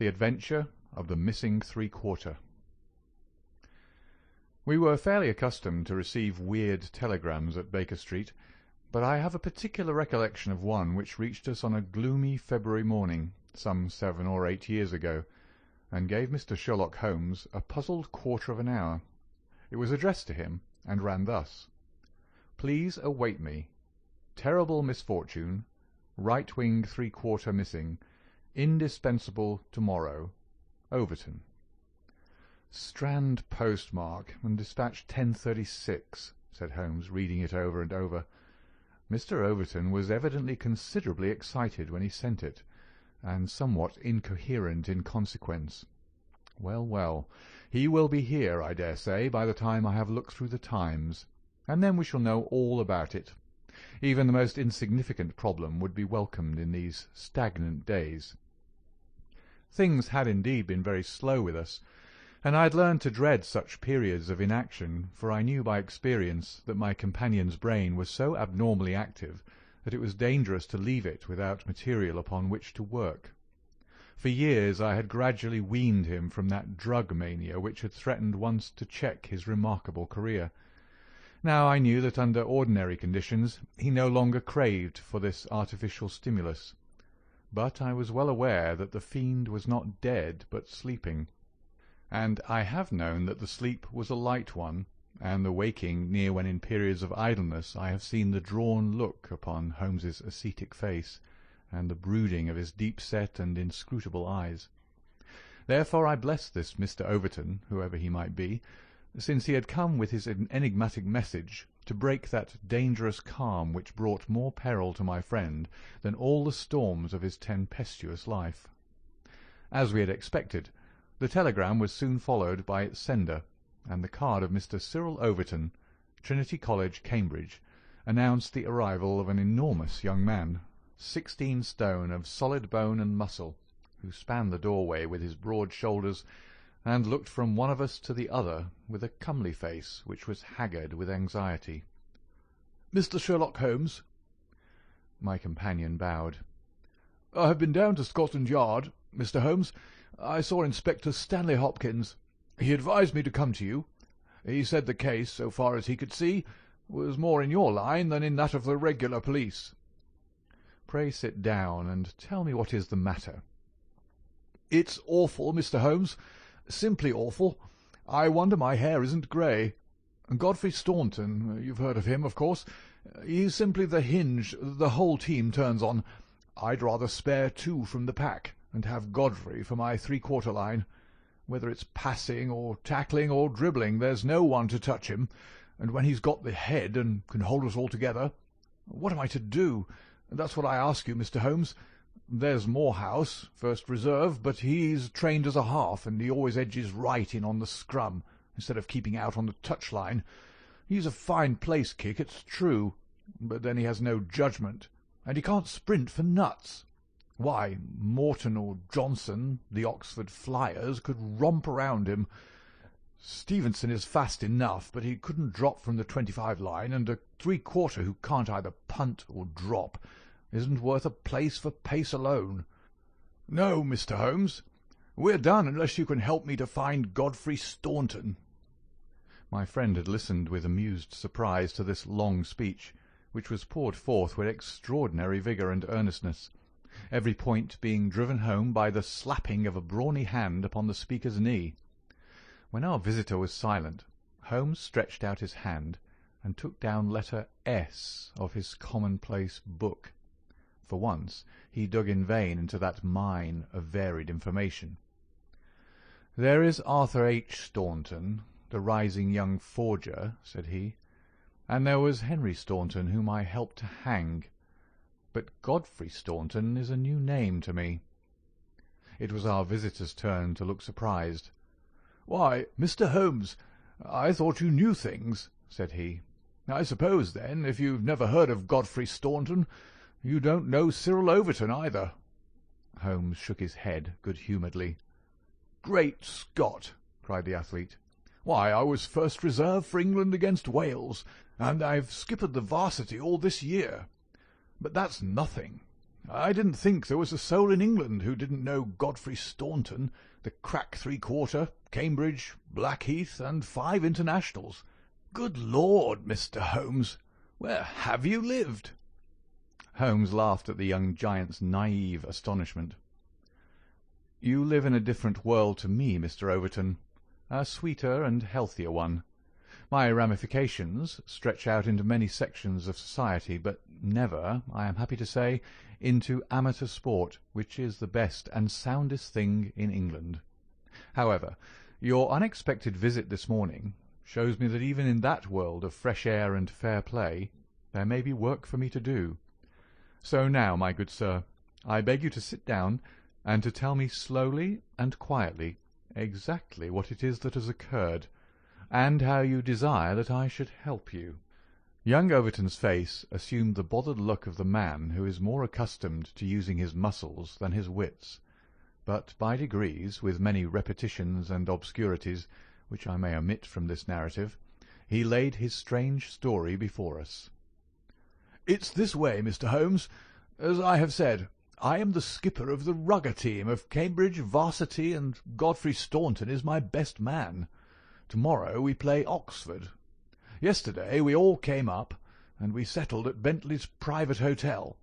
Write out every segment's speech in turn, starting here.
The Adventure of the Missing Three-Quarter. We were fairly accustomed to receive weird telegrams at Baker Street, but I have a particular recollection of one which reached us on a gloomy February morning, some 7 or 8 years ago, and gave Mr. Sherlock Holmes a puzzled quarter of an hour. It was addressed to him, and ran thus: "Please await me. Terrible misfortune. Right wing three-quarter missing. Indispensable tomorrow. Overton." "Strand postmark, and dispatched 10:36, said Holmes, reading it over and over. Mr. Overton was evidently considerably excited when he sent it, and somewhat incoherent in consequence. Well, well, he will be here, I dare say, by the time I have looked through the Times, and then we shall know all about it. Even the most insignificant problem would be welcomed in these stagnant days." Things had indeed been very slow with us, and I had learned to dread such periods of inaction, for I knew by experience that my companion's brain was so abnormally active that it was dangerous to leave it without material upon which to work. For years I had gradually weaned him from that drug mania which had threatened once to check his remarkable career. Now I knew that under ordinary conditions he no longer craved for this artificial stimulus. But I was well aware that the fiend was not dead but sleeping, and I have known that the sleep was a light one, and the waking near when in periods of idleness I have seen the drawn look upon Holmes's ascetic face, and the brooding of his deep-set and inscrutable eyes. Therefore I blessed this Mr. Overton, whoever he might be, since he had come with his enigmatic message to break that dangerous calm which brought more peril to my friend than all the storms of his tempestuous life. As we had expected, the telegram was soon followed by its sender, and the card of Mr. Cyril Overton, Trinity College, Cambridge, announced the arrival of an enormous young man, 16 stone of solid bone and muscle, who spanned the doorway with his broad shoulders, and looked from one of us to the other with a comely face which was haggard with anxiety. "Mr. Sherlock Holmes?" My companion bowed. "I have been down to Scotland Yard, Mr. Holmes. I saw Inspector Stanley Hopkins. He advised me to come to you. He said the case, so far as he could see, was more in your line than in that of the regular police." "Pray sit down, and tell me what is the matter." "It's awful, Mr. Holmes. Simply awful. I wonder my hair isn't grey. Godfrey Staunton, you've heard of him, of course. He's simply the hinge the whole team turns on. I'd rather spare 2 from the pack, and have Godfrey for my three-quarter line. Whether it's passing or tackling or dribbling, there's no one to touch him, and when he's got the head and can hold us all together, what am I to do? That's what I ask you, Mr. Holmes. There's Morehouse, first reserve, but he's trained as a half, and he always edges right in on the scrum, instead of keeping out on the touch-line. He's a fine place-kick, it's true, but then he has no judgment, and he can't sprint for nuts. Why, Morton or Johnson, the Oxford Flyers, could romp around him. Stevenson is fast enough, but he couldn't drop from the 25 line, and a three-quarter who can't either punt or drop isn't worth a place for pace alone. No, Mr. Holmes, we're done unless you can help me to find Godfrey Staunton." My friend had listened with amused surprise to this long speech, which was poured forth with extraordinary vigour and earnestness, every point being driven home by the slapping of a brawny hand upon the speaker's knee. When our visitor was silent, Holmes stretched out his hand and took down letter S of his commonplace book. For once he dug in vain into that mine of varied information. "There is Arthur H. Staunton, the rising young forger," said he, "and there was Henry Staunton, whom I helped to hang. But Godfrey Staunton is a new name to me." It was our visitor's turn to look surprised. "Why, Mr. Holmes, I thought you knew things," said he. "I suppose, then, if you've never heard of Godfrey Staunton, you don't know Cyril Overton either." Holmes shook his head good-humouredly. "Great Scott!" cried the athlete. "Why, I was first reserve for England against Wales, and I've skippered the 'Varsity all this year. But that's nothing. I didn't think there was a soul in England who didn't know Godfrey Staunton, the crack three-quarter, Cambridge, Blackheath, and 5 internationals. Good Lord, Mr. Holmes, where have you lived?" Holmes laughed at the young giant's naive astonishment. "You live in a different world to me, Mr. Overton, a sweeter and healthier one. My ramifications stretch out into many sections of society, but never, I am happy to say, into amateur sport, which is the best and soundest thing in England. However, your unexpected visit this morning shows me that even in that world of fresh air and fair play there may be work for me to do. So now, my good sir, I beg you to sit down and to tell me slowly and quietly exactly what it is that has occurred, and how you desire that I should help you." Young Overton's face assumed the bothered look of the man who is more accustomed to using his muscles than his wits, but by degrees, with many repetitions and obscurities, which I may omit from this narrative, he laid his strange story before us. "It's this way, Mr. Holmes. As I have said, I am the skipper of the rugger team of Cambridge Varsity, and Godfrey Staunton is my best man. Tomorrow we play Oxford. Yesterday we all came up, and we settled at Bentley's private hotel.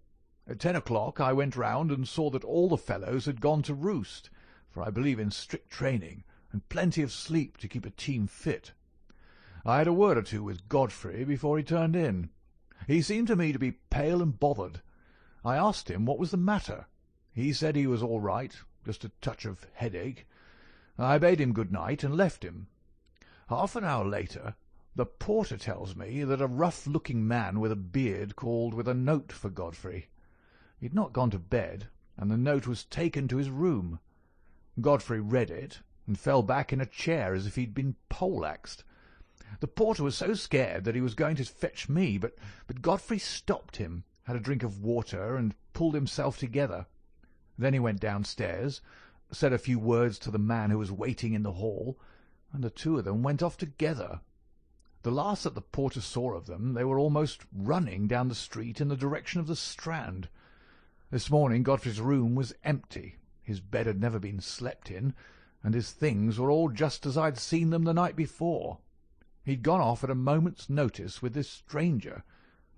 At 10 o'clock I went round and saw that all the fellows had gone to roost, for I believe in strict training, and plenty of sleep to keep a team fit. I had a word or two with Godfrey before he turned in. He seemed to me to be pale and bothered. I asked him what was the matter. He said he was all right, just a touch of headache. I bade him good night and left him. Half an hour later, the porter tells me that a rough-looking man with a beard called with a note for Godfrey. He had not gone to bed, and the note was taken to his room. Godfrey read it, and fell back in a chair as if he'd been poleaxed. The porter was so scared that he was going to fetch me, but Godfrey stopped him, had a drink of water, and pulled himself together. Then he went downstairs, said a few words to the man who was waiting in the hall, and the two of them went off together. The last that the porter saw of them, they were almost running down the street in the direction of the Strand. This morning Godfrey's room was empty. His bed had never been slept in, and his things were all just as I'd seen them the night before. He'd gone off at a moment's notice with this stranger,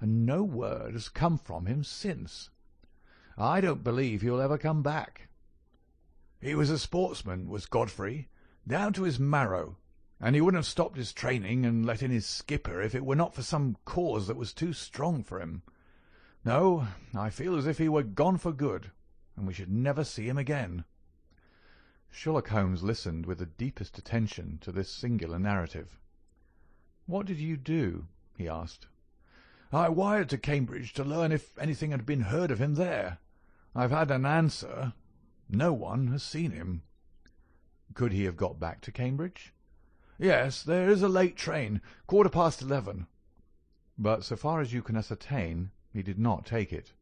and no word has come from him since. I don't believe he'll ever come back. He was a sportsman, was Godfrey, down to his marrow, and he wouldn't have stopped his training and let in his skipper if it were not for some cause that was too strong for him. No, I feel as if he were gone for good, and we should never see him again." Sherlock Holmes listened with the deepest attention to this singular narrative. "What did you do?" he asked. "I wired to Cambridge to learn if anything had been heard of him there. I've had an answer. No one has seen him." "Could he have got back to Cambridge?" "Yes, there is a late train, 11:15. "But so far as you can ascertain, he did not take it?"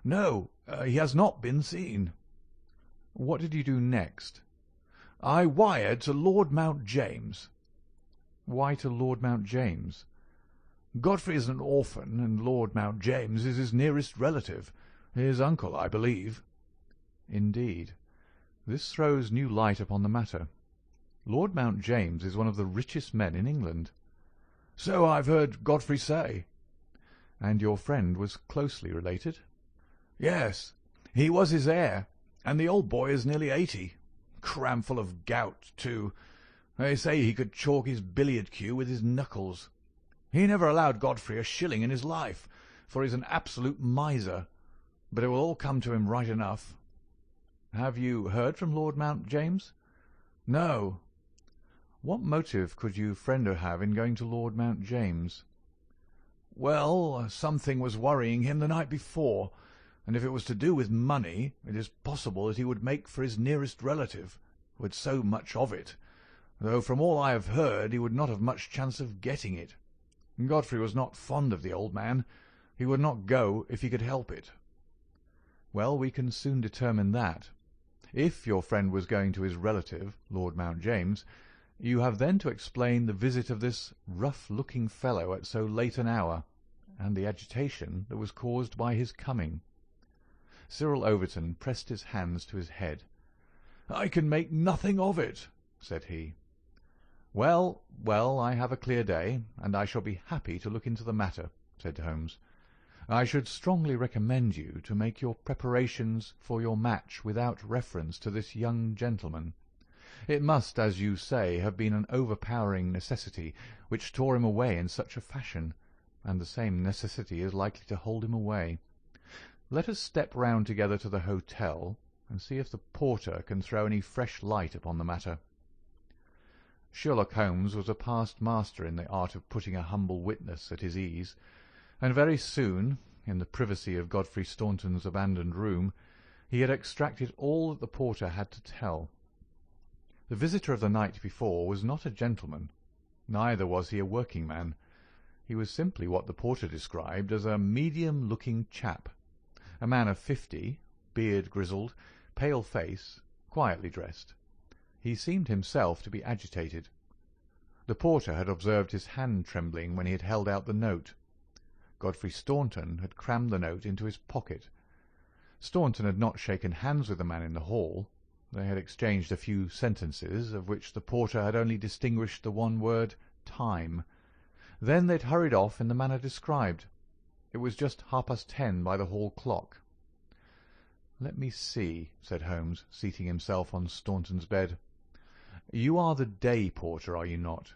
"No, he has not been seen." "What did you do next?" "I wired to Lord Mount James." "Why to Lord Mount James?" "Godfrey is an orphan, and Lord Mount James is his nearest relative, his uncle, I believe." "Indeed. This throws new light upon the matter. Lord Mount James is one of the richest men in England." "So I've heard Godfrey say." "And your friend was closely related?" "Yes, he was his heir, and the old boy is nearly 80. Cramful of gout, too. They say he could chalk his billiard cue with his knuckles. He never allowed Godfrey a shilling in his life, for he's an absolute miser. But it will all come to him right enough." "Have you heard from Lord Mount James?" "No." "What motive could your friend have in going to Lord Mount James?" "Well, something was worrying him the night before, and if it was to do with money, it is possible that he would make for his nearest relative, who had so much of it, though from all I have heard he would not have much chance of getting it. Godfrey was not fond of the old man. He would not go if he could help it." "Well, we can soon determine that. If your friend was going to his relative, Lord Mount James, you have then to explain the visit of this rough-looking fellow at so late an hour, and the agitation that was caused by his coming." Cyril Overton pressed his hands to his head. "I can make nothing of it," said he. "Well, well, I have a clear day, and I shall be happy to look into the matter," said Holmes. "I should strongly recommend you to make your preparations for your match without reference to this young gentleman. It must, as you say, have been an overpowering necessity which tore him away in such a fashion, and the same necessity is likely to hold him away. Let us step round together to the hotel, and see if the porter can throw any fresh light upon the matter." Sherlock Holmes was a past master in the art of putting a humble witness at his ease, and very soon, in the privacy of Godfrey Staunton's abandoned room, he had extracted all that the porter had to tell. The visitor of the night before was not a gentleman, neither was he a working man. He was simply what the porter described as a medium-looking chap, a man of 50, beard grizzled, pale face, quietly dressed. He seemed himself to be agitated. The porter had observed his hand trembling when he had held out the note. Godfrey Staunton had crammed the note into his pocket. Staunton had not shaken hands with the man in the hall. They had exchanged a few sentences, of which the porter had only distinguished the one word, time. Then they had hurried off in the manner described. It was just 10:30 by the hall clock. "Let me see," said Holmes, seating himself on Staunton's bed. "You are the day porter, are you not?"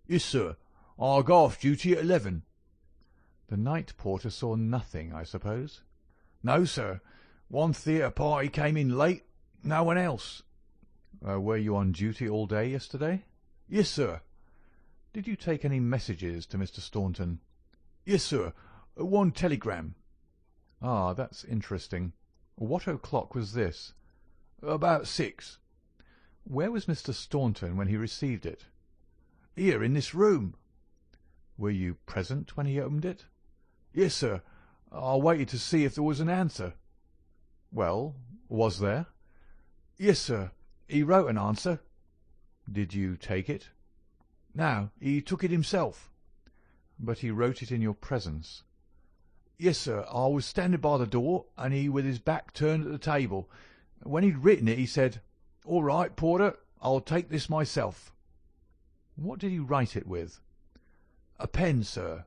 "Yes, sir. I go off duty at 11. "The night porter saw nothing, I suppose?" "No, sir. One theatre party came in late. No one else." Were you on duty all day yesterday?" "Yes, sir." "Did you take any messages to Mr. Staunton?" "Yes, sir. One telegram." "Ah, that's interesting. What o'clock was this?" "About 6. "Where was Mr. Staunton when he received it?" "Here, in this room." "Were you present when he opened it?" "Yes, sir. I waited to see if there was an answer." "Well, was there?" "Yes, sir. He wrote an answer." "Did you take it?" "No, he took it himself." "But he wrote it in your presence?" "Yes, sir. I was standing by the door, and he with his back turned at the table. When he'd written it, he said, 'All right, porter, I'll take this myself.'" "What did he write it with?" "A pen, sir."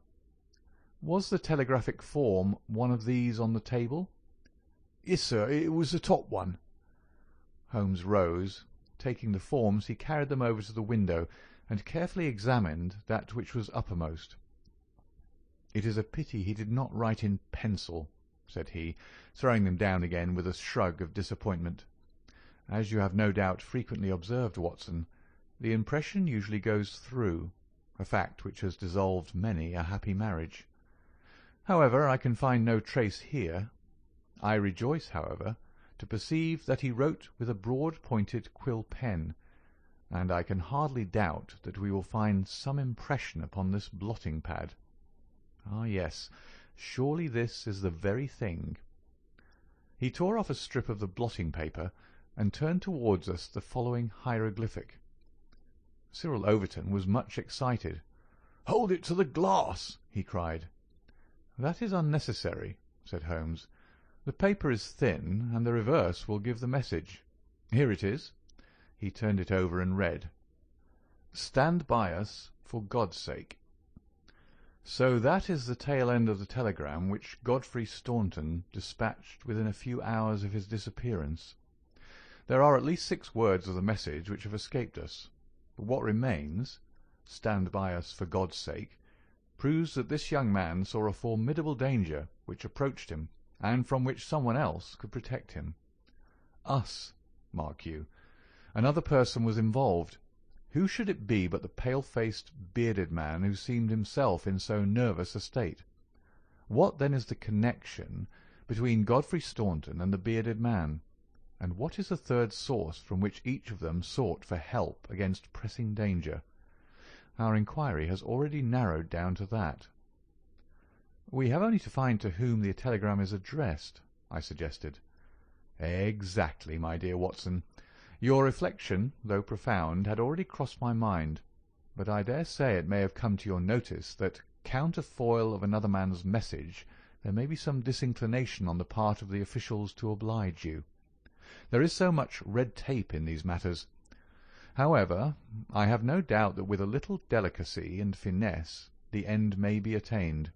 "Was the telegraphic form one of these on the table?" "Yes, sir. It was the top one." Holmes rose. Taking the forms, he carried them over to the window and carefully examined that which was uppermost. "It is a pity he did not write in pencil," said he, throwing them down again with a shrug of disappointment. "As you have no doubt frequently observed, Watson, the impression usually goes through, a fact which has dissolved many a happy marriage. However, I can find no trace here. I rejoice, however, to perceive that he wrote with a broad-pointed quill pen, and I can hardly doubt that we will find some impression upon this blotting-pad. Ah, yes, surely this is the very thing." He tore off a strip of the blotting-paper and turned towards us the following hieroglyphic. Cyril Overton was much excited. "Hold it to the glass!" he cried. "That is unnecessary," said Holmes. "The paper is thin, and the reverse will give the message. Here it is." He turned it over and read, "Stand by us, for God's sake." So that is the tail end of the telegram which Godfrey Staunton dispatched within a few hours of his disappearance. There are at least 6 words of the message which have escaped us, but what remains, "Stand by us for God's sake," proves that this young man saw a formidable danger which approached him, and from which someone else could protect him. Us, mark you. Another person was involved. Who should it be but the pale-faced, bearded man who seemed himself in so nervous a state? What, then, is the connection between Godfrey Staunton and the bearded man? And what is the third source from which each of them sought for help against pressing danger? Our inquiry has already narrowed down to that. "We have only to find to whom the telegram is addressed," I suggested. "Exactly, my dear Watson. Your reflection, though profound, had already crossed my mind, but I dare say it may have come to your notice that, counterfoil of another man's message, there may be some disinclination on the part of the officials to oblige you. There is so much red tape in these matters. However, I have no doubt that with a little delicacy and finesse the end may be attained.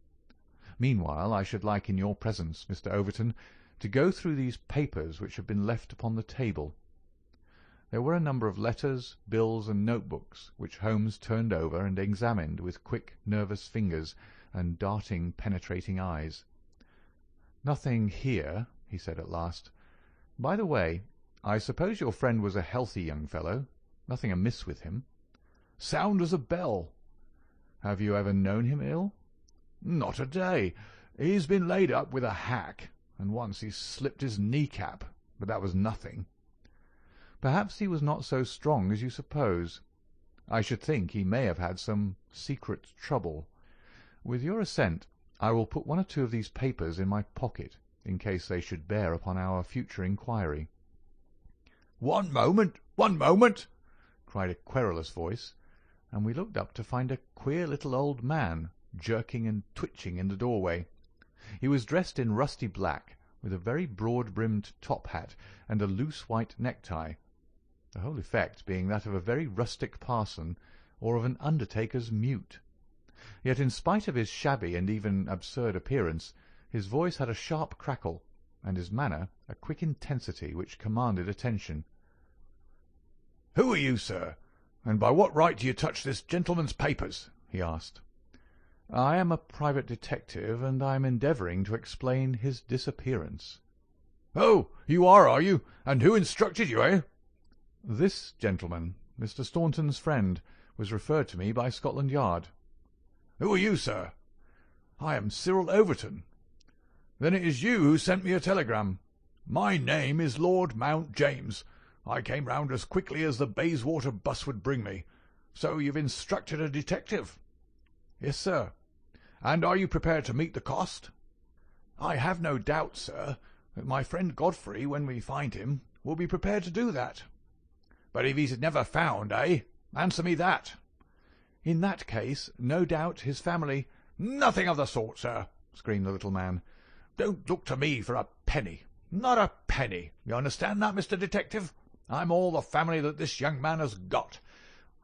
Meanwhile, I should like, in your presence, Mr. Overton, to go through these papers which have been left upon the table." There were a number of letters, bills, and notebooks, which Holmes turned over and examined with quick, nervous fingers and darting, penetrating eyes. "Nothing here," he said at last. "By the way, I suppose your friend was a healthy young fellow. Nothing amiss with him?" "Sound as a bell." "Have you ever known him ill?" "Not a day. He's been laid up with a hack, and once he slipped his kneecap, but that was nothing." "Perhaps he was not so strong as you suppose. I should think he may have had some secret trouble. With your assent, I will put one or two of these papers in my pocket, in case they should bear upon our future inquiry." One moment, cried a querulous voice, and we looked up to find a queer little old man jerking and twitching in the doorway. He was dressed in rusty black, with a very broad-brimmed top hat and a loose white necktie, the whole effect being that of a very rustic parson or of an undertaker's mute. Yet in spite of his shabby and even absurd appearance, his voice had a sharp crackle, and his manner a quick intensity which commanded attention. "Who are you, sir, and by what right do you touch this gentleman's papers?" he asked. "I am a private detective, and I am endeavouring to explain his disappearance." "Oh, you are you? And who instructed you, eh?" "This gentleman, Mr. Staunton's friend, was referred to me by Scotland Yard." "Who are you, sir?" "I am Cyril Overton." "Then it is you who sent me a telegram. My name is Lord Mount James. I came round as quickly as the Bayswater bus would bring me. So you've instructed a detective?" "Yes, sir." "And are you prepared to meet the cost?" "I have no doubt, sir, that my friend Godfrey, when we find him, will be prepared to do that." "But if he's never found, eh? Answer me that." "In that case, no doubt his family—" "Nothing of the sort, sir," screamed the little man. "Don't look to me for a penny. Not a penny. You understand that, Mr. Detective? I'm all the family that this young man has got,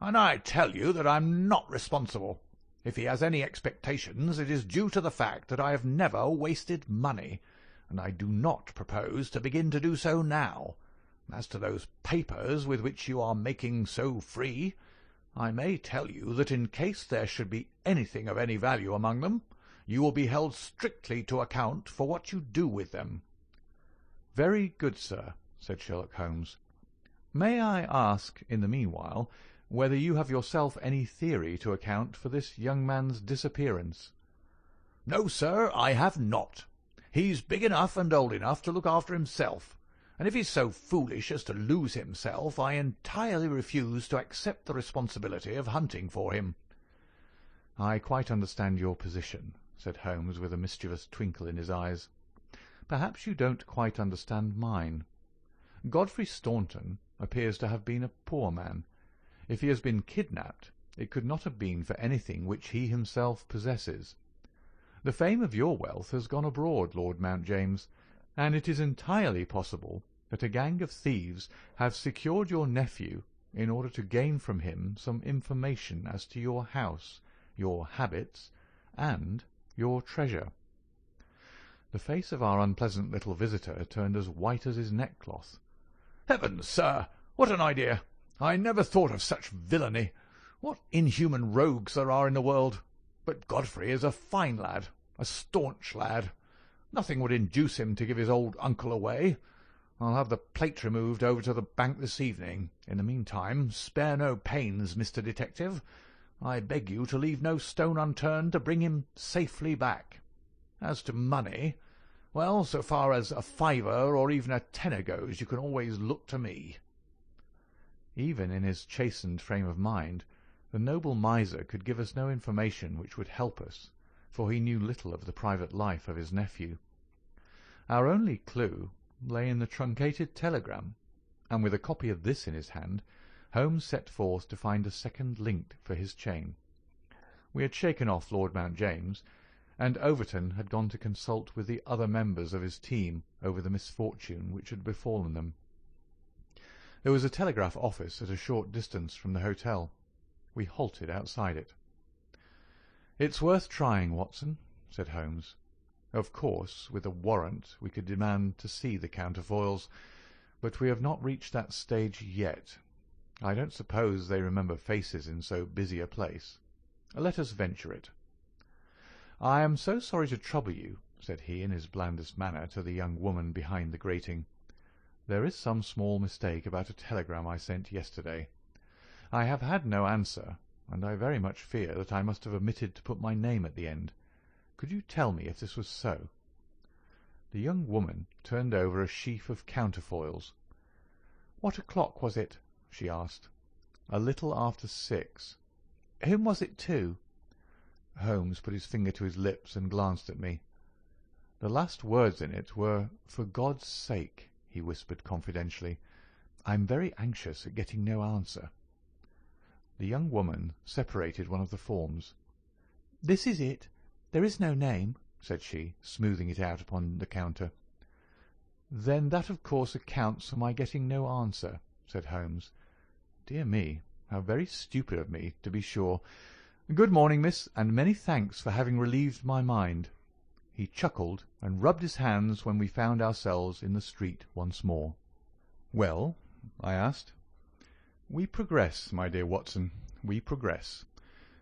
and I tell you that I'm not responsible. If he has any expectations, it is due to the fact that I have never wasted money, and I do not propose to begin to do so now. As to those papers with which you are making so free, I may tell you that in case there should be anything of any value among them, you will be held strictly to account for what you do with them." "Very good, sir," said Sherlock Holmes. "May I ask, in the meanwhile, whether you have yourself any theory to account for this young man's disappearance?" "No, sir, I have not. He's big enough and old enough to look after himself, and if he's so foolish as to lose himself, I entirely refuse to accept the responsibility of hunting for him." "I quite understand your position," said Holmes, with a mischievous twinkle in his eyes. "Perhaps you don't quite understand mine. Godfrey Staunton appears to have been a poor man. If he has been kidnapped, it could not have been for anything which he himself possesses. The fame of your wealth has gone abroad, Lord Mount James, and it is entirely possible that a gang of thieves have secured your nephew in order to gain from him some information as to your house, your habits, and your treasure." The face of our unpleasant little visitor turned as white as his neckcloth. "Heavens, sir, what an idea! I never thought of such villainy. What inhuman rogues there are in the world! But Godfrey is a fine lad, a staunch lad. Nothing would induce him to give his old uncle away. I'll have the plate removed over to the bank this evening. In the meantime, spare no pains, Mr. Detective. I beg you to leave no stone unturned to bring him safely back. As to money, well, so far as a fiver or even a tenner goes, you can always look to me." Even in his chastened frame of mind, the noble miser could give us no information which would help us, for he knew little of the private life of his nephew. Our only clue lay in the truncated telegram, and with a copy of this in his hand, Holmes set forth to find a second link for his chain. We had shaken off Lord Mount James, and Overton had gone to consult with the other members of his team over the misfortune which had befallen them. There was a telegraph office at a short distance from the hotel. We halted outside it. "It's worth trying, Watson," said Holmes. "Of course, with a warrant we could demand to see the counterfoils, but we have not reached that stage yet. I don't suppose they remember faces in so busy a place. Let us venture it." "I am so sorry to trouble you," said he in his blandest manner to the young woman behind the grating. "There is some small mistake about a telegram I sent yesterday. I have had no answer, and I very much fear that I must have omitted to put my name at the end. Could you tell me if this was so?" The young woman turned over a sheaf of counterfoils. "What o'clock was it?" she asked. "A little after 6. Whom was it to?" Holmes put his finger to his lips and glanced at me. "The last words in it were, 'For God's sake,'" he whispered confidentially. "I'm very anxious at getting no answer." The young woman separated one of the forms. "This is it. There is no name," said she, smoothing it out upon the counter. "Then that of course accounts for my getting no answer," said Holmes. "Dear me, how very stupid of me, to be sure. Good morning, miss, and many thanks for having relieved my mind." He chuckled and rubbed his hands when we found ourselves in the street once more. "Well?" I asked. "We progress, my dear Watson, we progress.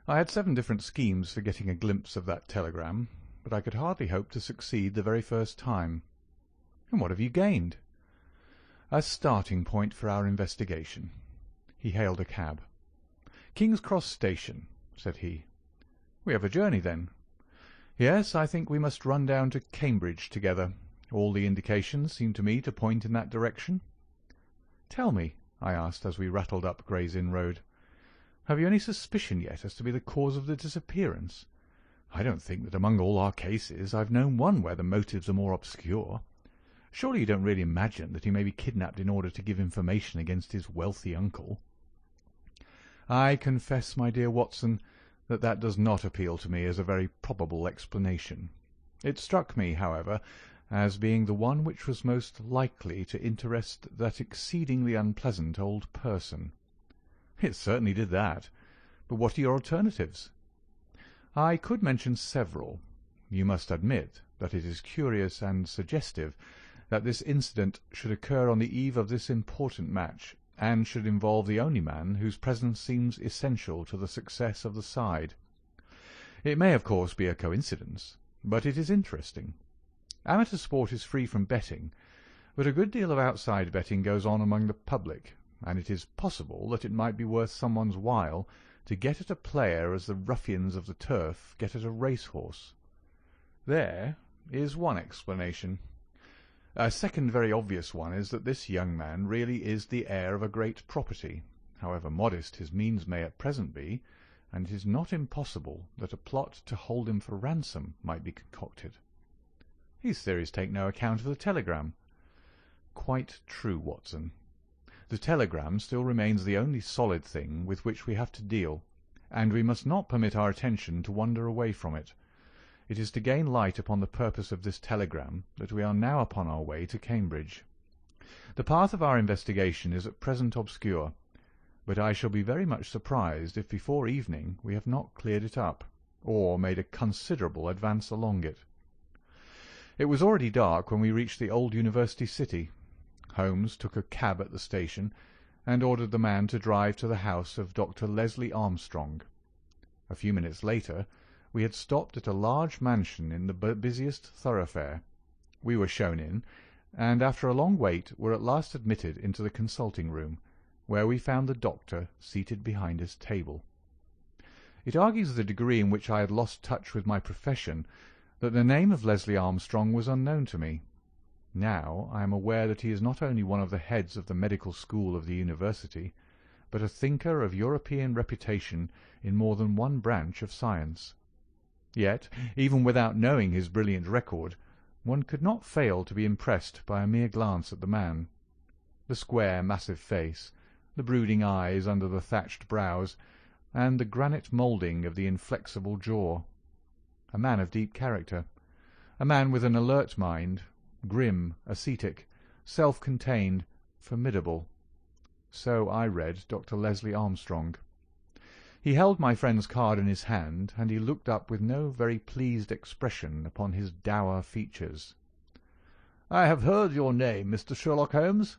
I had 7 different schemes for getting a glimpse of that telegram, but I could hardly hope to succeed the very first time." "And what have you gained?" "A starting point for our investigation." He hailed a cab. "King's Cross Station," said he. "We have a journey, then?" "Yes, I think we must run down to Cambridge together. All the indications seem to me to point in that direction." "Tell me," I asked as we rattled up Gray's Inn Road, "have you any suspicion yet as to be the cause of the disappearance? I don't think that among all our cases I've known one where the motives are more obscure. Surely you don't really imagine that he may be kidnapped in order to give information against his wealthy uncle?" "I confess, my dear Watson, that does not appeal to me as a very probable explanation. It struck me, however, as being the one which was most likely to interest that exceedingly unpleasant old person." "It certainly did that. But what are your alternatives?" "I could mention several. You must admit that it is curious and suggestive that this incident should occur on the eve of this important match, and should involve the only man whose presence seems essential to the success of the side. It may, of course, be a coincidence, but it is interesting. Amateur sport is free from betting, but a good deal of outside betting goes on among the public, and it is possible that it might be worth someone's while to get at a player as the ruffians of the turf get at a racehorse. There is one explanation. A second very obvious one is that this young man really is the heir of a great property, however modest his means may at present be, and it is not impossible that a plot to hold him for ransom might be concocted." "These theories take no account of the telegram." "Quite true, Watson. The telegram still remains the only solid thing with which we have to deal, and we must not permit our attention to wander away from it. It is to gain light upon the purpose of this telegram that we are now upon our way to Cambridge. The path of our investigation is at present obscure, but I shall be very much surprised if before evening we have not cleared it up, or made a considerable advance along it." It was already dark when we reached the old university city. Holmes took a cab at the station, and ordered the man to drive to the house of Dr. Leslie Armstrong. A few minutes later we had stopped at a large mansion in the busiest thoroughfare. We were shown in, and after a long wait were at last admitted into the consulting room, where we found the doctor seated behind his table. It argues the degree in which I had lost touch with my profession that the name of Leslie Armstrong was unknown to me. Now I am aware that he is not only one of the heads of the medical school of the university, but a thinker of European reputation in more than one branch of science. Yet, even without knowing his brilliant record, one could not fail to be impressed by a mere glance at the man. The square, massive face, the brooding eyes under the thatched brows, and the granite moulding of the inflexible jaw. a man of deep character, a man with an alert mind, grim, ascetic, self-contained, formidable. So I read Dr. Leslie Armstrong. He held my friend's card in his hand, and he looked up with no very pleased expression upon his dour features. "I have heard your name, Mr. Sherlock Holmes,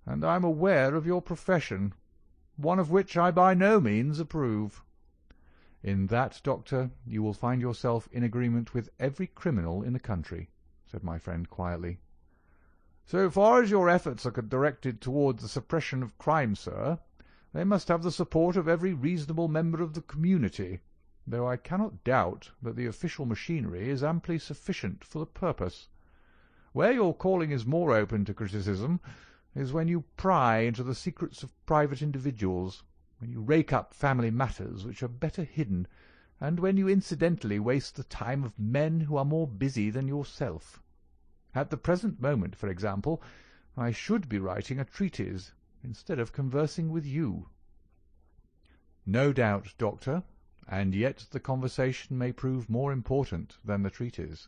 and I am aware of your profession, one of which I by no means approve." "In that, Doctor, you will find yourself in agreement with every criminal in the country," said my friend quietly. "So far as your efforts are directed towards the suppression of crime, sir, they must have the support of every reasonable member of the community, though I cannot doubt that the official machinery is amply sufficient for the purpose. Where your calling is more open to criticism is when you pry into the secrets of private individuals, when you rake up family matters which are better hidden, and when you incidentally waste the time of men who are more busy than yourself. At the present moment, for example, I should be writing a treatise instead of conversing with you." "No doubt, Doctor, and yet the conversation may prove more important than the treatise.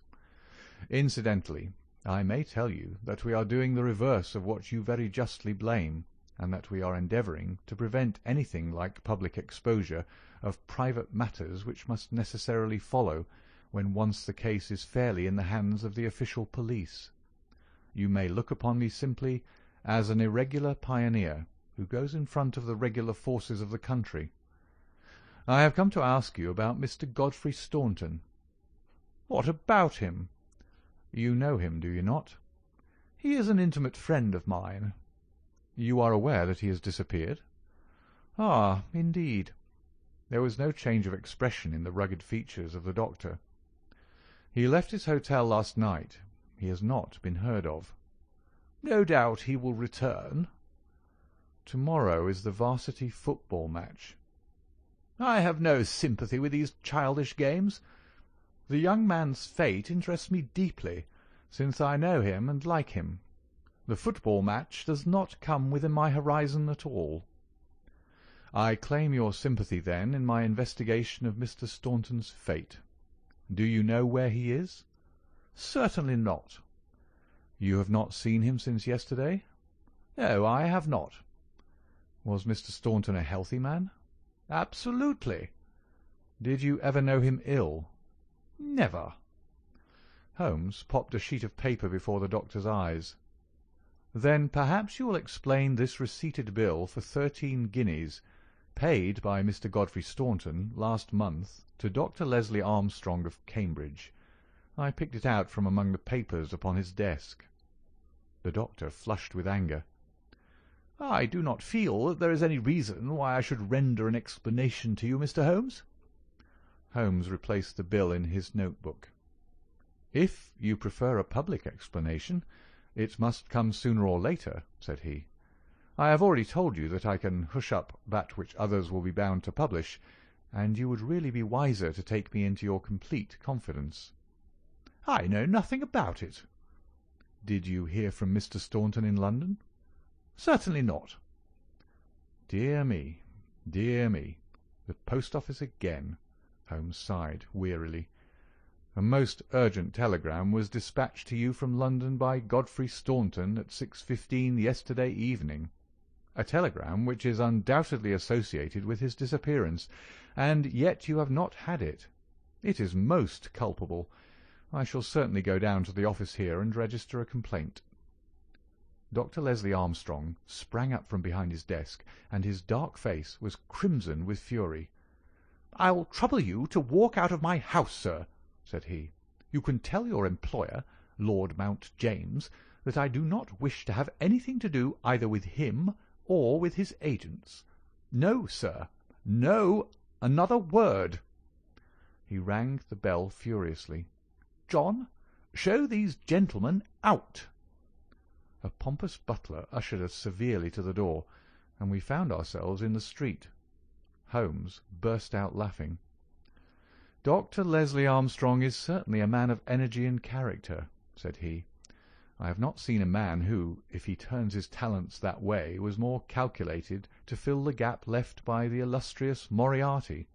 Incidentally, I may tell you that we are doing the reverse of what you very justly blame, and that we are endeavouring to prevent anything like public exposure of private matters which must necessarily follow when once the case is fairly in the hands of the official police. You may look upon me simply as an irregular pioneer who goes in front of the regular forces of the country. I have come to ask you about Mr. Godfrey Staunton." "What about him?" "You know him, do you not?" "He is an intimate friend of mine." "You are aware that he has disappeared?" "Ah, indeed." There was no change of expression in the rugged features of the doctor. "He left his hotel last night. He has not been heard of." "No doubt he will return." "Tomorrow is the varsity football match." "I have no sympathy with these childish games. The young man's fate interests me deeply, since I know him and like him. The football match does not come within my horizon at all." "I claim your sympathy, then, in my investigation of Mr. Staunton's fate. Do you know where he is?" "Certainly not." "You have not seen him since yesterday?" "No, I have not." "Was Mr. Staunton a healthy man?" "Absolutely." "Did you ever know him ill?" "Never." Holmes popped a sheet of paper before the doctor's eyes. "Then perhaps you will explain this receipted bill for 13 guineas, paid by Mr. Godfrey Staunton last month to Dr. Leslie Armstrong of Cambridge. I picked it out from among the papers upon his desk." The doctor flushed with anger. "I do not feel that there is any reason why I should render an explanation to you, Mr. Holmes." Holmes replaced the bill in his notebook. "If you prefer a public explanation, it must come sooner or later," said he. "I have already told you that I can hush up that which others will be bound to publish, and you would really be wiser to take me into your complete confidence." "I know nothing about it." "Did you hear from Mr. Staunton in London?" "Certainly not." "Dear me, dear me! The post office again!" Holmes sighed wearily. "A most urgent telegram was dispatched to you from London by Godfrey Staunton at 6:15 yesterday evening. A telegram which is undoubtedly associated with his disappearance, and yet you have not had it. It is most culpable. I shall certainly go down to the office here and register a complaint." Dr. Leslie Armstrong sprang up from behind his desk, and his dark face was crimson with fury. "I'll trouble you to walk out of my house, sir," said he. "You can tell your employer, Lord Mount James, that I do not wish to have anything to do either with him or with his agents. No, sir, no, another word." He rang the bell furiously. "John, show these gentlemen out." A pompous butler ushered us severely to the door, and we found ourselves in the street. Holmes burst out laughing. "Dr. Leslie Armstrong is certainly a man of energy and character," said he. "I have not seen a man who, if he turns his talents that way, was more calculated to fill the gap left by the illustrious Moriarty.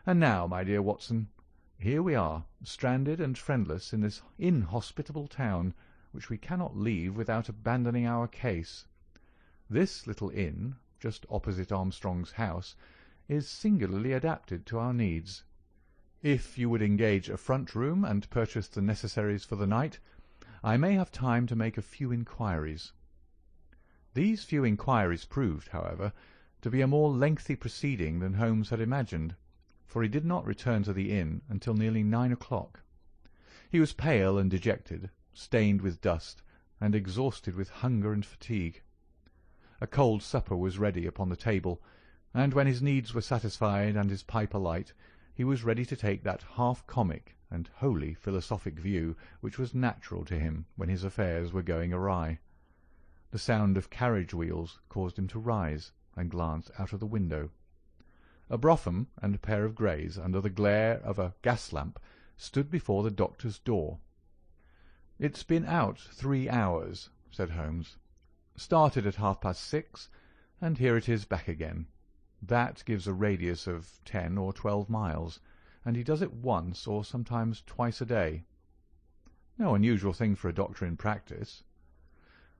And now, my dear Watson, Here we are, stranded and friendless in this inhospitable town, which we cannot leave without abandoning our case. This little inn, just opposite Armstrong's house, is singularly adapted to our needs. If you would engage a front room and purchase the necessaries for the night, I may have time to make a few inquiries." These few inquiries proved, however, to be a more lengthy proceeding than Holmes had imagined, for he did not return to the inn until nearly 9 o'clock. He was pale and dejected, stained with dust, and exhausted with hunger and fatigue. A cold supper was ready upon the table, and when his needs were satisfied and his pipe alight, he was ready to take that half-comic and wholly philosophic view which was natural to him when his affairs were going awry. The sound of carriage wheels caused him to rise and glance out of the window. A brougham and a pair of greys, under the glare of a gas-lamp, stood before the doctor's door. "It's been out 3 hours," said Holmes. "Started at 6:30, and here it is back again. That gives a radius of 10 or 12 miles, and he does it once or sometimes twice a day. No unusual thing for a doctor in practice.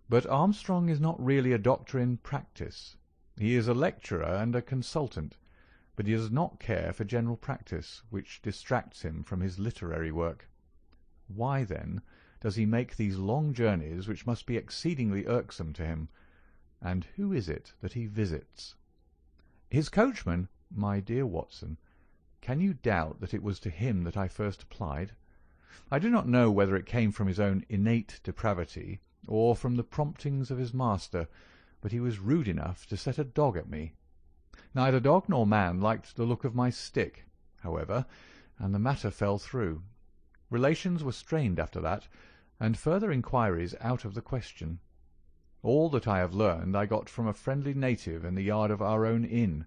But Armstrong is not really a doctor in practice. He is a lecturer and a consultant, but he does not care for general practice, which distracts him from his literary work. Why, then, does he make these long journeys which must be exceedingly irksome to him? And who is it that he visits? His coachman, my dear Watson, can you doubt that it was to him that I first applied? I do not know whether it came from his own innate depravity or from the promptings of his master, but he was rude enough to set a dog at me. Neither dog nor man liked the look of my stick, however, and the matter fell through. Relations were strained after that, and further inquiries out of the question. All that I have learned I got from a friendly native in the yard of our own inn.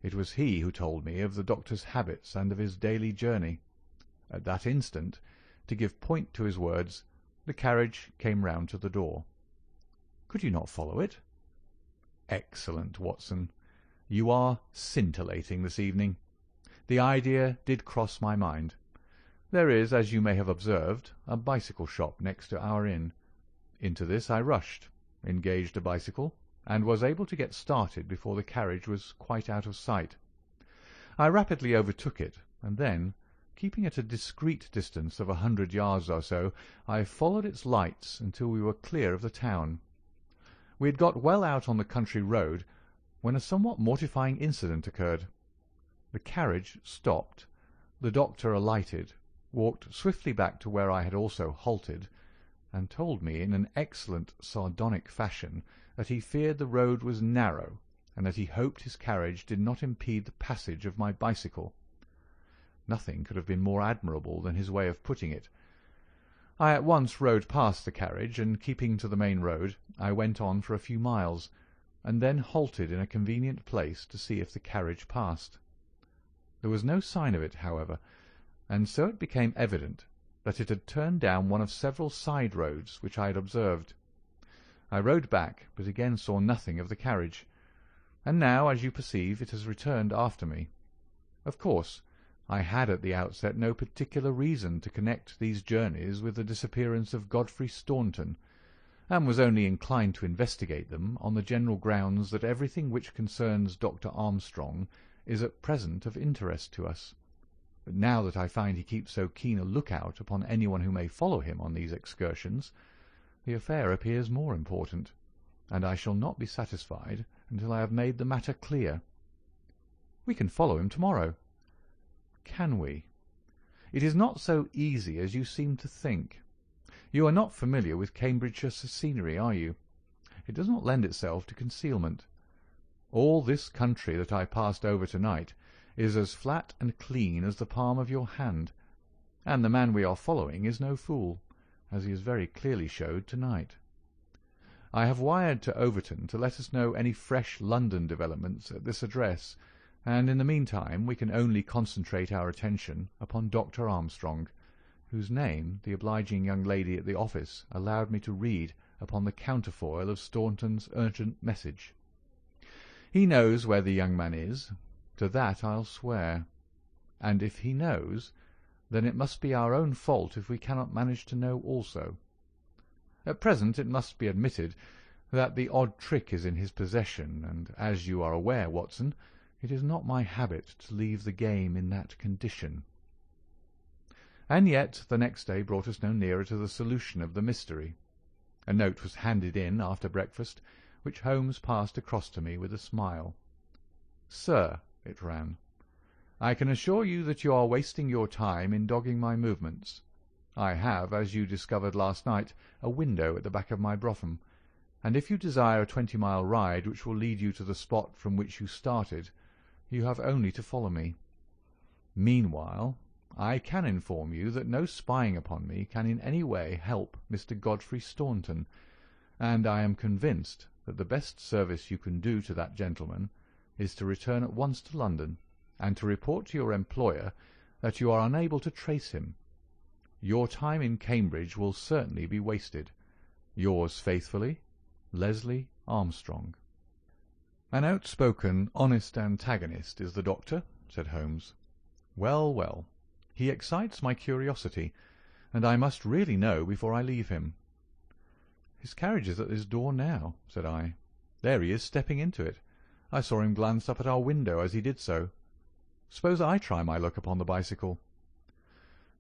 It was he who told me of the doctor's habits and of his daily journey. At that instant, to give point to his words, the carriage came round to the door. Could you not follow it? Excellent, Watson. You are scintillating this evening. The idea did cross my mind. There is, as you may have observed, a bicycle shop next to our inn. Into this I rushed, engaged a bicycle, and was able to get started before the carriage was quite out of sight. I rapidly overtook it, and then, keeping at a discreet distance of 100 yards or so, I followed its lights until we were clear of the town. We had got well out on the country road when a somewhat mortifying incident occurred. The carriage stopped, the doctor alighted, walked swiftly back to where I had also halted, and told me in an excellent sardonic fashion that he feared the road was narrow, and that he hoped his carriage did not impede the passage of my bicycle. Nothing could have been more admirable than his way of putting it. I at once rode past the carriage, and keeping to the main road, I went on for a few miles, and then halted in a convenient place to see if the carriage passed. There was no sign of it, however, and so it became evident that it had turned down one of several side roads which I had observed. I rode back, but again saw nothing of the carriage, and now, as you perceive, it has returned after me. Of course, I had at the outset no particular reason to connect these journeys with the disappearance of Godfrey Staunton, and was only inclined to investigate them on the general grounds that everything which concerns Dr. Armstrong is at present of interest to us. But now that I find he keeps so keen a look-out upon anyone who may follow him on these excursions, the affair appears more important, and I shall not be satisfied until I have made the matter clear. We can follow him tomorrow. Can we? It is not so easy as you seem to think. You are not familiar with Cambridgeshire scenery, are you? It does not lend itself to concealment. All this country that I passed over tonight is as flat and clean as the palm of your hand, and the man we are following is no fool, as he has very clearly showed tonight. I have wired to Overton to let us know any fresh London developments at this address, and in the meantime we can only concentrate our attention upon Dr. Armstrong, whose name the obliging young lady at the office allowed me to read upon the counterfoil of Staunton's urgent message. He knows where the young man is, to that I'll swear, and if he knows, then it must be our own fault if we cannot manage to know also. At present it must be admitted that the odd trick is in his possession, and as you are aware, Watson, it is not my habit to leave the game in that condition. And yet the next day brought us no nearer to the solution of the mystery. A note was handed in after breakfast, which Holmes passed across to me with a smile. "Sir," it ran, "I can assure you that you are wasting your time in dogging my movements. I have, as you discovered last night, a window at the back of my brougham, and if you desire a 20-mile ride which will lead you to the spot from which you started, you have only to follow me. Meanwhile, I can inform you that no spying upon me can in any way help Mr. Godfrey Staunton, and I am convinced that the best service you can do to that gentleman is to return at once to London, and to report to your employer that you are unable to trace him. Your time in Cambridge will certainly be wasted. Yours faithfully, Leslie Armstrong." "An outspoken, honest antagonist is the doctor," said Holmes. "Well, well, he excites my curiosity, and I must really know before I leave him." "His carriage is at his door now," said I. "There he is stepping into it. I saw him glance up at our window as he did so. Suppose I try my luck upon the bicycle?"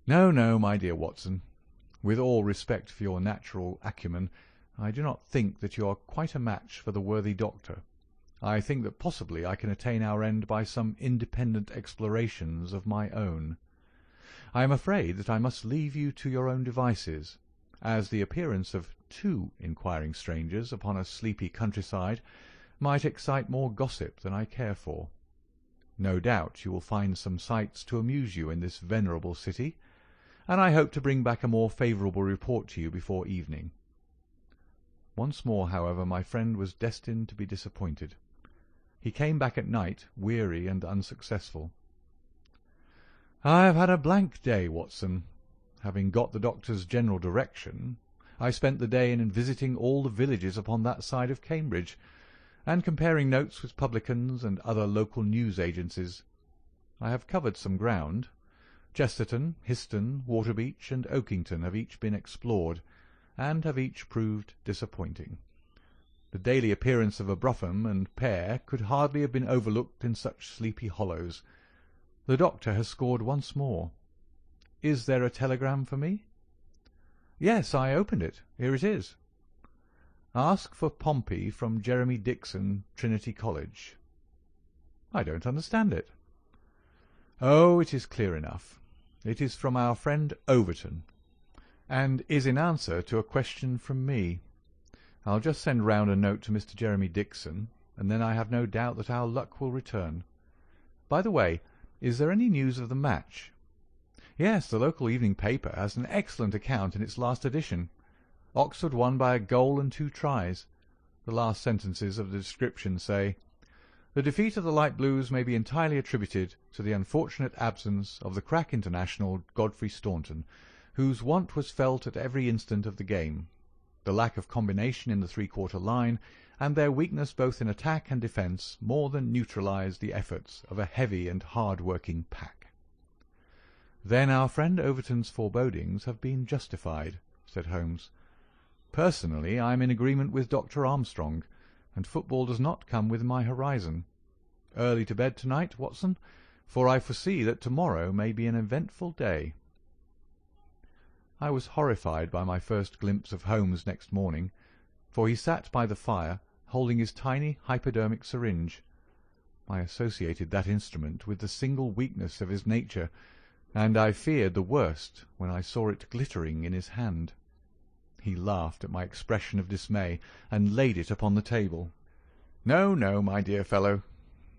"No, no, my dear Watson. With all respect for your natural acumen, I do not think that you are quite a match for the worthy doctor. I think that possibly I can attain our end by some independent explorations of my own. I am afraid that I must leave you to your own devices, as the appearance of 2 inquiring strangers upon a sleepy countryside might excite more gossip than I care for. No doubt you will find some sights to amuse you in this venerable city, and I hope to bring back a more favourable report to you before evening." Once more, however, my friend was destined to be disappointed. He came back at night, weary and unsuccessful. "I have had a blank day, Watson. Having got the doctor's general direction, I spent the day in visiting all the villages upon that side of Cambridge, and comparing notes with publicans and other local news agencies. I have covered some ground. Chesterton, Histon, Waterbeach, and Oakington have each been explored, and have each proved disappointing. The daily appearance of a brougham and pair could hardly have been overlooked in such sleepy hollows. The doctor has scored once more. Is there a telegram for me?" "Yes, I opened it. Here it is. Ask for Pompey from Jeremy Dixon, Trinity College." "I don't understand it." "Oh, it is clear enough. It is from our friend Overton, and is in answer to a question from me. I'll just send round a note to Mr. Jeremy Dixon, and then I have no doubt that our luck will return. By the way, is there any news of the match?" "Yes, the local evening paper has an excellent account in its last edition. Oxford won by a goal and 2 tries. The last sentences of the description say, 'The defeat of the Light Blues may be entirely attributed to the unfortunate absence of the crack international Godfrey Staunton, whose want was felt at every instant of the game. The lack of combination in the 3-quarter line, and their weakness both in attack and defence, more than neutralised the efforts of a heavy and hard-working pack.'" "Then our friend Overton's forebodings have been justified," said Holmes. "Personally, I am in agreement with Dr. Armstrong, and football does not come within my horizon. Early to bed tonight, Watson, for I foresee that tomorrow may be an eventful day." I was horrified by my first glimpse of Holmes next morning, for he sat by the fire, holding his tiny hypodermic syringe. I associated that instrument with the single weakness of his nature, and I feared the worst when I saw it glittering in his hand. He laughed at my expression of dismay, and laid it upon the table. "No, no, my dear fellow,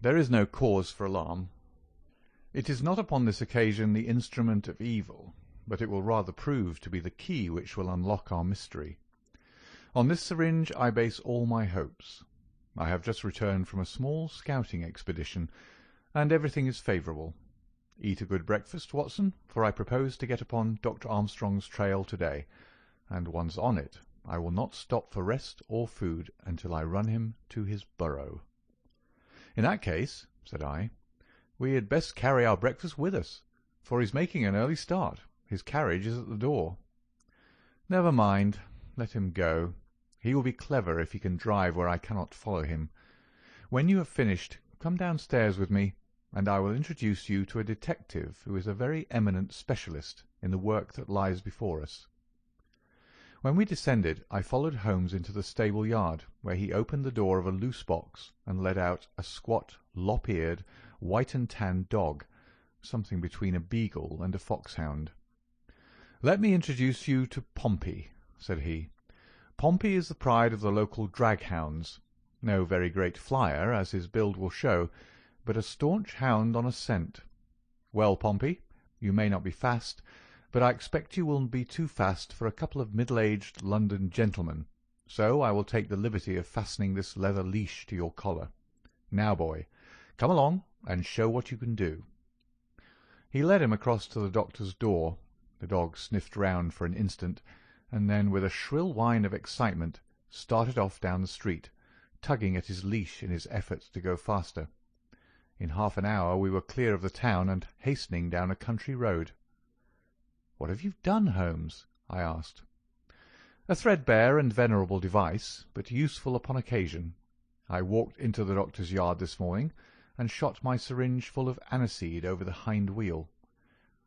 there is no cause for alarm. It is not upon this occasion the instrument of evil, but it will rather prove to be the key which will unlock our mystery. On this syringe I base all my hopes. I have just returned from a small scouting expedition, and everything is favourable. Eat a good breakfast, Watson, for I propose to get upon Dr. Armstrong's trail to-day, and once on it, I will not stop for rest or food until I run him to his burrow." "In that case," said I, "we had best carry our breakfast with us, for he's making an early start. His carriage is at the door." "Never mind. Let him go. He will be clever if he can drive where I cannot follow him. When you have finished, come downstairs with me, and I will introduce you to a detective who is a very eminent specialist in the work that lies before us." When we descended, I followed Holmes into the stable yard, where he opened the door of a loose box and led out a squat, lop-eared, white and tan dog, something between a beagle and a foxhound. "Let me introduce you to Pompey," said he. "Pompey is the pride of the local drag-hounds. No very great flyer, as his build will show, but a staunch hound on a scent. Well, Pompey, you may not be fast, but I expect you will be too fast for a couple of middle-aged London gentlemen, so I will take the liberty of fastening this leather leash to your collar. Now, boy, come along and show what you can do." He led him across to the doctor's door. The dog sniffed round for an instant, and then, with a shrill whine of excitement, started off down the street, tugging at his leash in his efforts to go faster. In half an hour we were clear of the town and hastening down a country road. "What have you done, Holmes?" I asked. "A threadbare and venerable device, but useful upon occasion. I walked into the doctor's yard this morning, and shot my syringe full of aniseed over the hind wheel.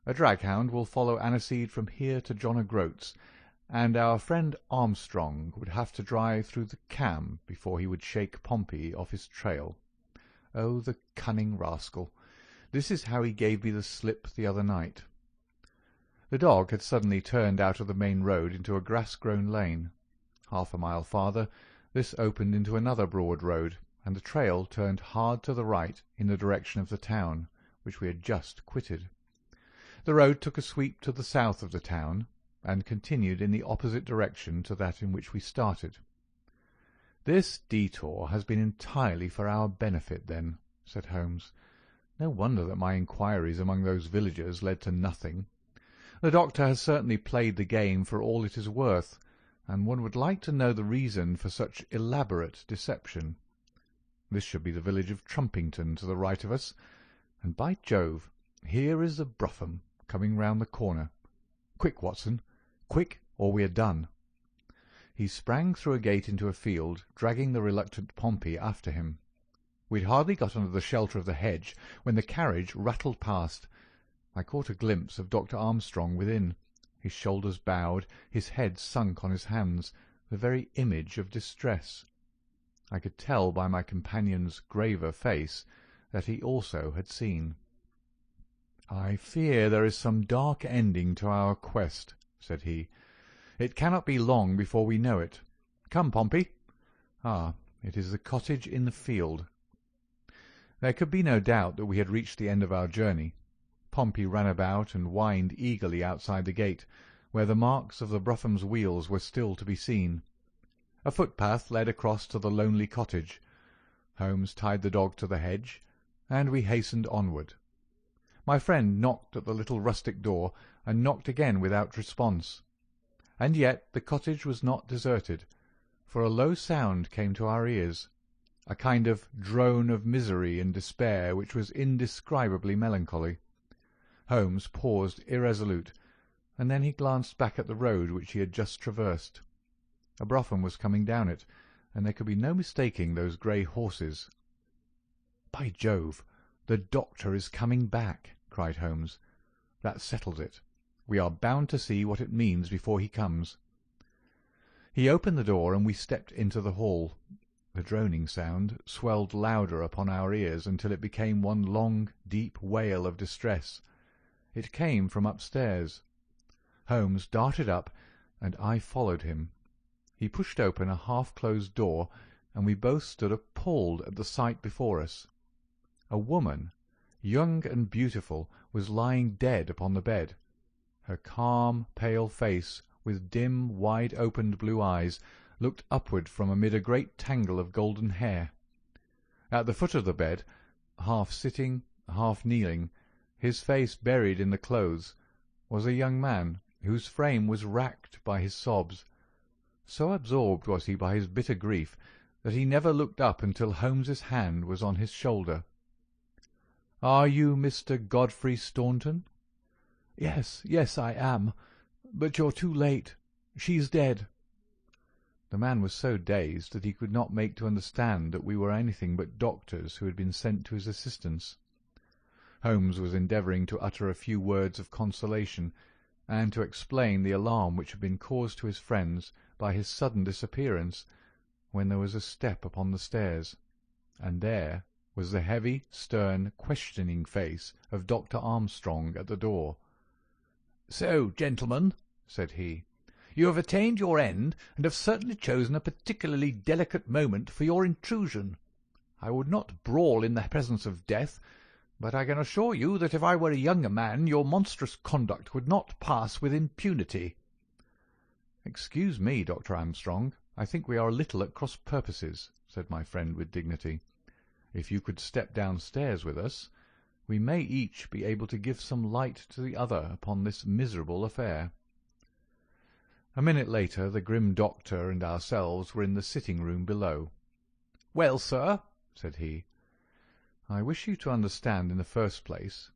A draghound will follow aniseed from here to John O'Groats, and our friend Armstrong would have to drive through the Cam before he would shake Pompey off his trail. Oh, the cunning rascal! This is how he gave me the slip the other night." The dog had suddenly turned out of the main road into a grass-grown lane. Half a mile farther, this opened into another broad road, and the trail turned hard to the right in the direction of the town, which we had just quitted. The road took a sweep to the south of the town, and continued in the opposite direction to that in which we started. "This detour has been entirely for our benefit, then," said Holmes. "No wonder that my inquiries among those villagers led to nothing. The doctor has certainly played the game for all it is worth, and one would like to know the reason for such elaborate deception. This should be the village of Trumpington to the right of us, and, by Jove, here is the brougham coming round the corner. Quick, Watson, quick, or we are done." He sprang through a gate into a field, dragging the reluctant Pompey after him. We had hardly got under the shelter of the hedge when the carriage rattled past. I caught a glimpse of Dr. Armstrong within, his shoulders bowed, his head sunk on his hands, the very image of distress. I could tell by my companion's graver face that he also had seen. "I fear there is some dark ending to our quest," said he. "It cannot be long before we know it. Come, Pompey. Ah, it is the cottage in the field." There could be no doubt that we had reached the end of our journey. Pompey ran about and whined eagerly outside the gate, where the marks of the brougham wheels were still to be seen. A footpath led across to the lonely cottage. Holmes tied the dog to the hedge, and we hastened onward. My friend knocked at the little rustic door, and knocked again without response. And yet the cottage was not deserted, for a low sound came to our ears, a kind of drone of misery and despair which was indescribably melancholy. Holmes paused irresolute, and then he glanced back at the road which he had just traversed. A brougham was coming down it, and there could be no mistaking those grey horses. "By Jove, the doctor is coming back!" cried Holmes. "That settles it. We are bound to see what it means before he comes." He opened the door, and we stepped into the hall. The droning sound swelled louder upon our ears until it became one long, deep wail of distress. It came from upstairs. Holmes darted up, and I followed him. He pushed open a half-closed door, and we both stood appalled at the sight before us. A woman, young and beautiful, was lying dead upon the bed. Her calm, pale face, with dim, wide-opened blue eyes, looked upward from amid a great tangle of golden hair. At the foot of the bed, half sitting, half kneeling, his face buried in the clothes, was a young man whose frame was racked by his sobs. So absorbed was he by his bitter grief that he never looked up until Holmes's hand was on his shoulder. "Are you Mr. Godfrey Staunton?" "Yes, yes, I am. But you're too late. She's dead." The man was so dazed that he could not make to understand that we were anything but doctors who had been sent to his assistance. Holmes was endeavouring to utter a few words of consolation, and to explain the alarm which had been caused to his friends by his sudden disappearance, when there was a step upon the stairs, and there was the heavy, stern, questioning face of Dr. Armstrong at the door. "So, gentlemen," said he, "you have attained your end, and have certainly chosen a particularly delicate moment for your intrusion. I would not brawl in the presence of death, but I can assure you that if I were a younger man your monstrous conduct would not pass with impunity." "Excuse me, Dr. Armstrong, I think we are a little at cross purposes," said my friend with dignity. "If you could step downstairs with us, we may each be able to give some light to the other upon this miserable affair." A minute later the grim doctor and ourselves were in the sitting-room below. "Well, sir," said he, "I wish you to understand in the first place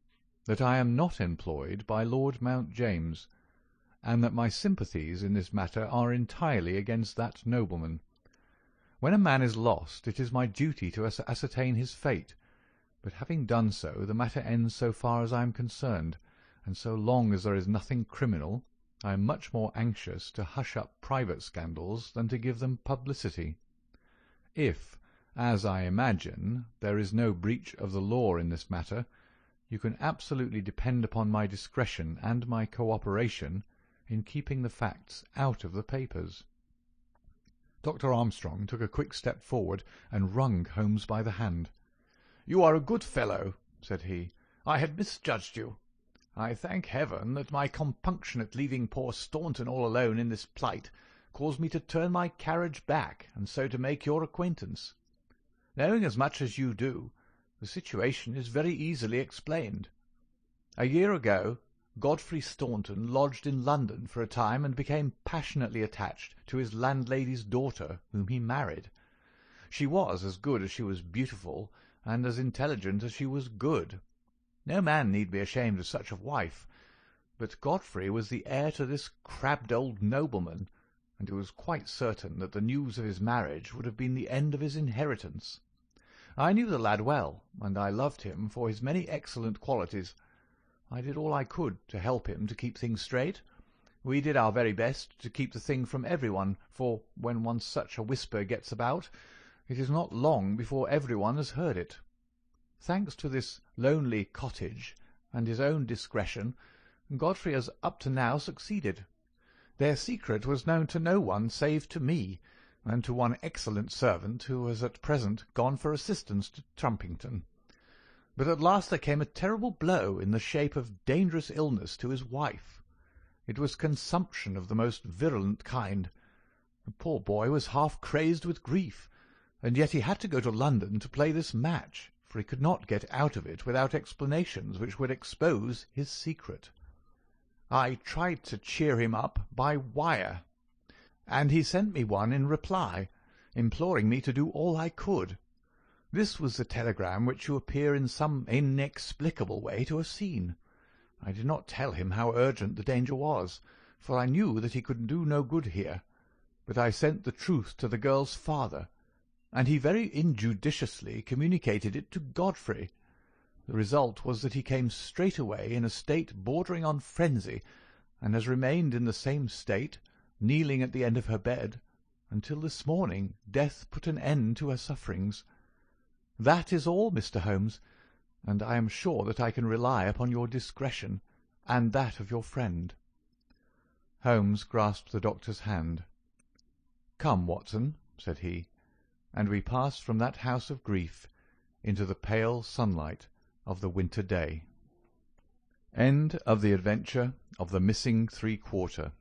that I am not employed by Lord Mount James, and that my sympathies in this matter are entirely against that nobleman. When a man is lost, it is my duty to ascertain his fate, but having done so, the matter ends so far as I am concerned, and so long as there is nothing criminal, I am much more anxious to hush up private scandals than to give them publicity. If, as I imagine, there is no breach of the law in this matter, you can absolutely depend upon my discretion and my cooperation in keeping the facts out of the papers." Dr. Armstrong took a quick step forward and wrung Holmes by the hand. "You are a good fellow," said he. "I had misjudged you. I thank heaven that my compunction at leaving poor Staunton all alone in this plight caused me to turn my carriage back, and so to make your acquaintance. Knowing as much as you do, the situation is very easily explained. A year ago, Godfrey Staunton lodged in London for a time and became passionately attached to his landlady's daughter, whom he married. She was as good as she was beautiful, and as intelligent as she was good. No man need be ashamed of such a wife, but Godfrey was the heir to this crabbed old nobleman, and it was quite certain that the news of his marriage would have been the end of his inheritance. I knew the lad well, and I loved him for his many excellent qualities. I did all I could to help him to keep things straight. We did our very best to keep the thing from everyone, for when once such a whisper gets about, it is not long before everyone has heard it. Thanks to this lonely cottage and his own discretion, Godfrey has up to now succeeded. Their secret was known to no one save to me, and to one excellent servant who has at present gone for assistance to Trumpington. But at last there came a terrible blow in the shape of dangerous illness to his wife. It was consumption of the most virulent kind. The poor boy was half crazed with grief, and yet he had to go to London to play this match, for he could not get out of it without explanations which would expose his secret. I tried to cheer him up by wire, and he sent me one in reply, imploring me to do all I could. This was the telegram which you appear in some inexplicable way to have seen. I did not tell him how urgent the danger was, for I knew that he could do no good here, but I sent the truth to the girl's father, and he very injudiciously communicated it to Godfrey. The result was that he came straight away in a state bordering on frenzy, and has remained in the same state, kneeling at the end of her bed, until this morning death put an end to her sufferings. That is all, Mr. Holmes, and I am sure that I can rely upon your discretion and that of your friend." Holmes grasped the doctor's hand. "Come, Watson," said he, and we passed from that house of grief into the pale sunlight of the winter day. End of the adventure of the missing 3/4.